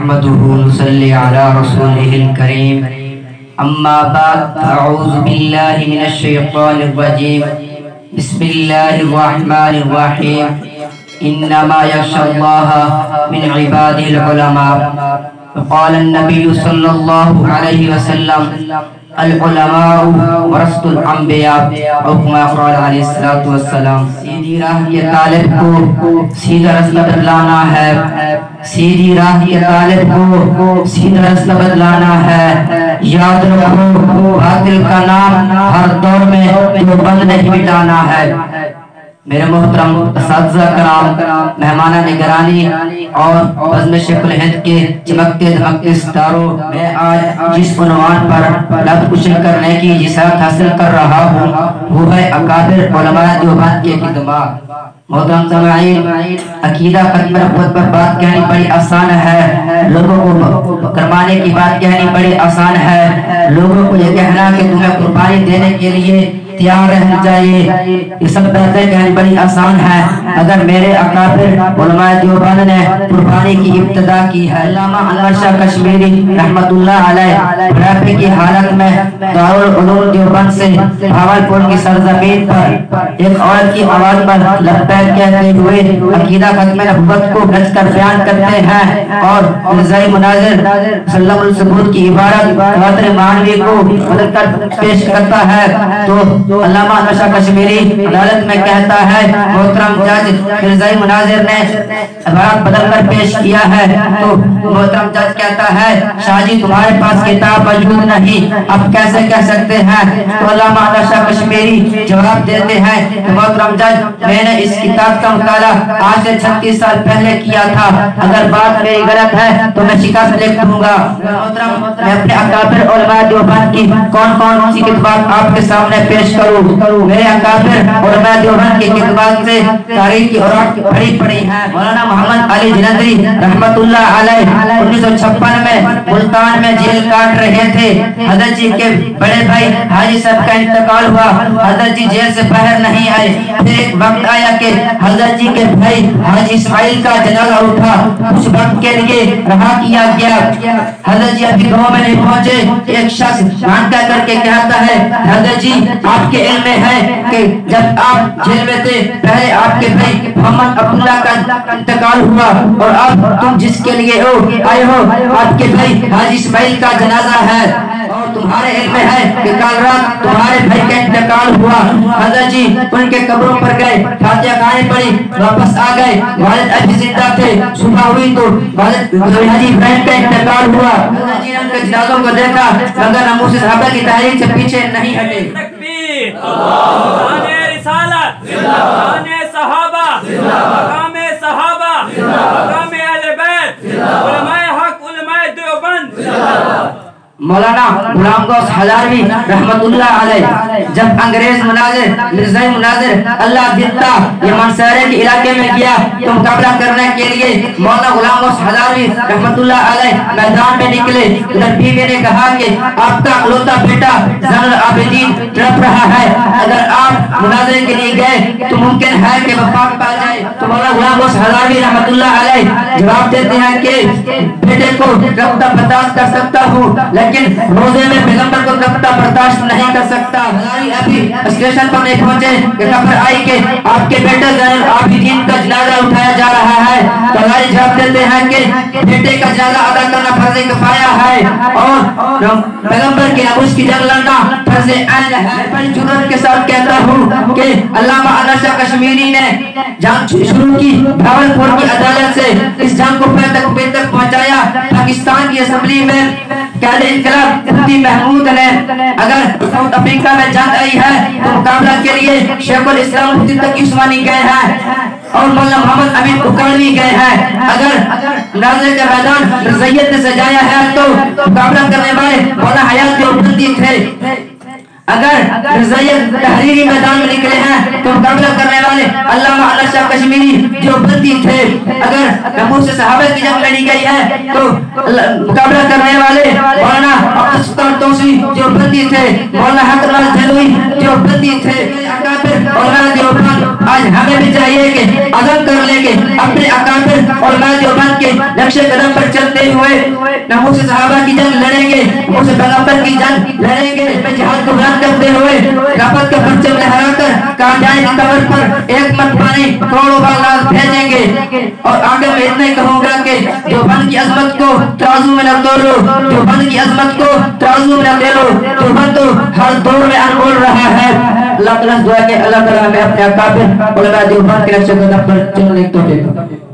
نحمده ونصلي على رسوله الكريم أما بعد أعوذ بالله من الشيطان الرجيم بسم الله الرحمن الرحيم إنما يخشى الله من عباده العلماء قال النبي صلى الله عليه وسلم العلماء ورثة الانبیاء او کما قال علیہ الصلوۃ والسلام. سیدھی راہ کے طالب کو سیدھا رستہ بدلانا ہے، سیدھی راہ کے طالب کو سیدھا رستہ بدلانا ہے. یاد رکھو باطل کا نام ہر دور میں دیوبند نہیں مٹانا ہے. میرے محترم اساتذہ کرام، مہمان نگرانی اور بزم شیخ الہند کے چمکتے دھمکتے ستاروں، میں آج جس عنوان پر لفظ کشل کرنے کی جسارت حاصل کر رہا ہوں وہ ہے اکابر علماء دیوبند کی خدمات. محترم سامعین، عقیدہ ختم نبوت پر بات کہنی بڑی آسان ہے، لوگوں کو کروانے کی بات کہنی بڑی آسان ہے، لوگوں کو یہ کہنا کہ تمہیں قربانی دینے کے لیے تیار رہنا چاہیے، یہ سب باتیں کہنی بڑی آسان ہے. اگر میرے اکابر علماء دیوبند نے قربانی کی ابتدا کی ہے. علامہ انور شاہ کشمیری رحمت اللہ علیہ بڑھاپے کی حالت میں دارالعلوم دیوبند سے بھاولپور کی سرزمین پر ایک عورت کی آواز پر لبیک کہتے ہوئے عقیدہ ختم نبوت کو گھس کر بیان کرتے ہیں اور نظائی مناظر سلم الثبوت کی عبارت تواتر معنوی کو بدل کر پیش کرتا ہے تو علامہ انور شاہ کشمیری عدالت میں کہتا ہے محترم جج مرزائی مناظر نے عبارت بدل کر پیش کیا ہے تو محترم جج کہتا ہے شاہ جی تمہارے پاس کتاب موجود نہیں، اب کیسے کہہ سکتے ہیں؟ تو علامہ انور شاہ کشمیری جواب دیتے ہیں کہ محترم جج میں نے اس کتاب کا مطالعہ آج سے 36 سال پہلے کیا تھا، اگر بات میری غلط ہے تو میں شکست لکھ دوں گا. محترم میں اپنے اکابر علماء دیوبند کی کون سی کتاب آپ کے سامنے پیش کروں. میرے اکابر علماء دیوبند کی کتاب سے تاریخ کی اوراق بڑی پڑی ہیں. مولانا محمد علی جلندری رحمت اللہ علیہ 1956 میں ملتان میں جیل کاٹ رہے تھے. حضرت جی کے بڑے بھائی حاجی صاحب کا انتقال ہوا، حضرت جی جیل سے باہر نہیں آئے. پھر ایک وقت آیا کہ حضرت جی کے بھائی حاجی اسماعیل کا جنازہ اٹھا، کچھ وقت کے لیے رہا کیا گیا. حضرت جی ابھی گاؤں میں نہیں پہنچے، ایک شخص گھانٹا کر کے کہتا ہے حضرت جی آپ کے علم میں ہے کہ جب آپ جیل میں تھے پہلے آپ کے بھائی محمد عبداللہ کا انتقال ہوا اور اب تم جس کے لیے آئے ہو آپ کے بھائی حاجی اسماعیل کا جنازہ ہے اور تمہارے علم میں ہے کہ کل رات تمہارے بھائی کا انتقال ہوا. حضرت جی ان کے قبروں پر گئے، فاتحہ کھانے پڑی، واپس آ گئے. والد ابھی زندہ تھے، صبح ہوئی تو والد حاجی ابراہیم کا انتقال ہوا. حضرت جی نے ان کے جنازوں کو دیکھا مگر ناموس صحابہ کی تحریک سے پیچھے نہیں ہٹے. مقام رسالت، مقام صحابہ، مقام صحابہ، مقام اہل بیت، علماء حق، علماء دیوبند. مولانا غلام غوث ہزاروی رحمت اللہ علیہ جب انگریز مناظر مرزائی مناظر اللہ دیتا یہ منصورے کے علاقے میں گیا تو مقابلہ کرنے کے لیے مولانا غلام غوث ہزاروی رحمت اللہ علیہ میدان میں نکلے. ادھر بیوی نے کہا کہ آپ کا اکلوتا بیٹا زین العابدین تڑپ رہا ہے، اگر آپ مناظرے کے لیے گئے تو ممکن ہے کہ وفات پا جائے. تو مولانا غلام غوث ہزاروی رحمت اللہ علیہ جواب دیتے ہیں کہ بیٹے کو رفتہ برداشت کر سکتا ہوں لیکن روزے میں پیغمبر کو رفتہ برداشت نہیں کر سکتا. ہزاروی ابھی اسٹیشن پر نہیں پہنچے کہ خبر آئی کہ آپ کے بیٹے زین العابدین کا جنازہ اٹھایا جا رہا ہے. تو ہزاروی جواب دیتے ہیں کہ بیٹے کا جنازہ ادا کرنا فرض کفایہ ہے اور پیغمبر کی ناموس کی جنگ لڑنا فرض عین ہے. بڑی جرات کے ساتھ کہتا ہوں کہ علامہ انور شاہ کشمیری نے جنگ شروع کی، بھاولپور کی عدالت سے اس جنگ کو پیر تک پہنچایا. پاکستان کی اسمبلی میں قائد انقلاب مفتی محمود نے اگر ساؤتھ افریقہ میں جنگ آئی ہے تو مقابلہ کے لیے شیخ الاسلام مفتی تقی عثمانی گئے ہیں اور مولانا محمد امین بخاری گئے ہیں. اگر مناظرے کا میدان رضیت نے سجایا ہے تو مقابلہ کرنے والے مولانا حیات دیوبندی تھے. اگر رضیت تحریری میدان میں نکلے ہیں تو مقابلہ کرنے والے علامہ انور شاہ کشمیری دیوبندی تھے. اگر ناموس صحابہ کی جنگ لڑی گئی ہے تو مقابلہ کرنے والے مولانا عبدالستار توسی دیوبندی تھے، مولانا حق اللہ جلوی دیوبندی تھے. اکابر علماء دیوبند آج ہمیں بھی چاہیے کہ عزم کر لے کے اپنے اکابر علماء دیوبند کے نقش قدم پر چلتے ہوئے ناموس صحابہ کی جنگ لڑیں گے، ناموس پیغمبر کی جنگ لڑیں گے، جہاد کو بلند کرتے ہوئے رفعت کا پرچم لہرا کر قادیانی قبر پر ایک مرتبہ نہیں کروڑوں باغات بھیجیں گے۔ اور آگے میں اتنا ہی کہوں گا کہ دیوبند کی عظمت کو ترازو میں نہ تولو، دیوبند کی عظمت کو ترازو میں نہ لے لو، دیوبند تو ہر دور میں انمول رہا ہے۔ اللہ تعالیٰ سے دعا کہ اللہ تعالیٰ ہمیں اپنے اکابر علماء دیوبند کے نقش قدم پر چلنے کی توفیق دے۔